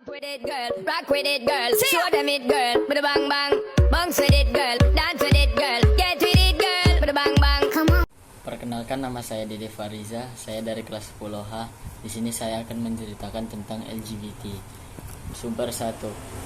with it, girl. Rock with it, girl. Show them it, girl. With a bang bang. Bounce with it, girl. Dance with it, girl. Get with it, girl. With a bang bang. Come on. Perkenalkan, nama saya Dede Fariza. Saya dari kelas 10H. Di sini saya akan menceritakan tentang LGBT. Sumber 1.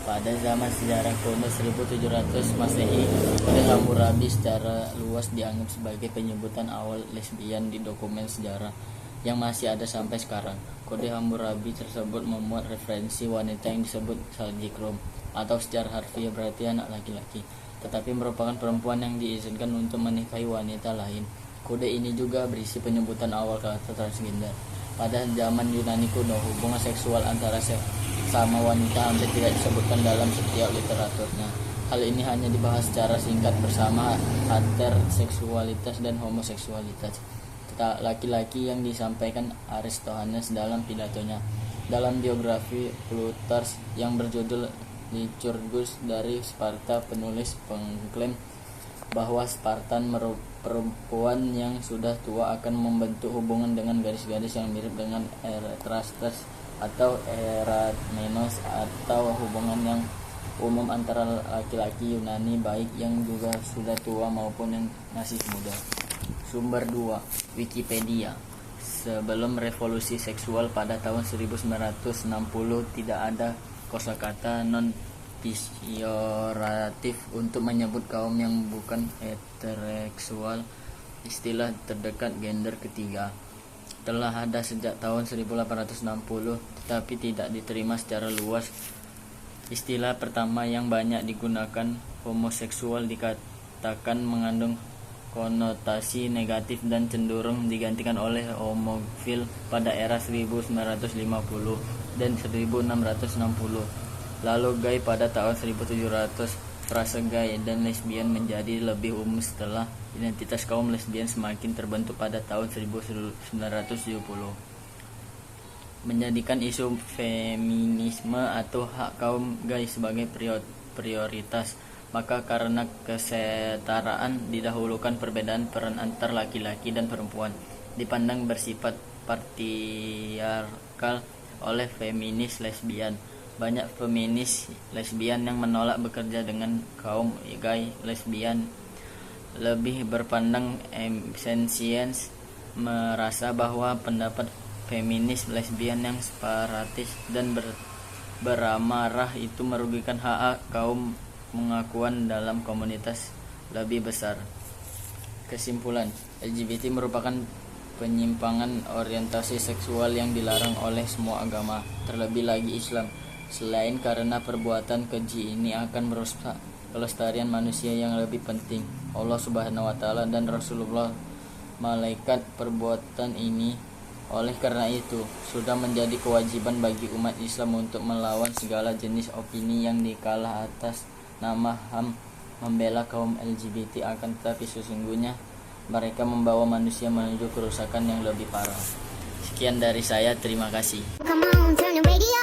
Pada zaman sejarah kuno 1700 Masehi, Kode Hammurabi secara luas dianggap sebagai penyebutan awal lesbian di dokumen sejarah yang masih ada sampai sekarang. Kode Hammurabi tersebut memuat referensi wanita yang disebut Saljikrom, atau secara harfiah berarti anak laki-laki, tetapi merupakan perempuan yang diizinkan untuk menikahi wanita lain. Kode ini juga berisi penyebutan awal kata transgender. Pada zaman Yunani kuno, hubungan seksual antara sama wanita hampir tidak disebutkan dalam setiap literaturnya. Hal ini hanya dibahas secara singkat bersama heteroseksualitas dan homoseksualitas laki-laki yang disampaikan Aristophanes dalam pidatonya. Dalam biografi Plutarch yang berjudul Lycurgus dari Sparta, penulis mengklaim bahwa Spartan perempuan yang sudah tua akan membentuk hubungan dengan gadis-gadis yang mirip dengan Erastrastes atau Eratmenos, atau hubungan yang umum antara laki-laki Yunani baik yang juga sudah tua maupun yang masih muda. Sumber 2. Wikipedia. Sebelum revolusi seksual pada tahun 1960 tidak ada kosakata non-pejoratif untuk menyebut kaum yang bukan heteroseksual. Istilah terdekat gender ketiga telah ada sejak tahun 1860 tetapi tidak diterima secara luas. Istilah pertama yang banyak digunakan, homoseksual, dikatakan mengandung konotasi negatif dan cenderung digantikan oleh homofil pada era 1950 dan 1660. Lalu gay pada tahun 1700. Frase gay dan lesbian menjadi lebih umum setelah identitas kaum lesbian semakin terbentuk pada tahun 1970. Menjadikan isu feminisme atau hak kaum gay sebagai prioritas, maka karena kesetaraan didahulukan perbedaan peran antar laki-laki dan perempuan dipandang bersifat patriarkal oleh feminis lesbian. Banyak feminis lesbian yang menolak bekerja dengan kaum gay lesbian lebih berpandang esensiens, merasa bahwa pendapat feminis lesbian yang separatis dan beramarah itu merugikan hak kaum pengakuan dalam komunitas lebih besar. Kesimpulan, LGBT merupakan penyimpangan orientasi seksual yang dilarang oleh semua agama, terlebih lagi Islam. Selain karena perbuatan keji ini akan merusak kelestarian manusia, yang lebih penting Allah Subhanahu wa taala dan Rasulullah malaikat perbuatan ini. Oleh karena itu, sudah menjadi kewajiban bagi umat Islam untuk melawan segala jenis opini yang dikalah atas nama HAM membela kaum LGBT, akan tetapi sesungguhnya mereka membawa manusia menuju kerusakan yang lebih parah. Sekian dari saya, terima kasih. Come on, turn the radio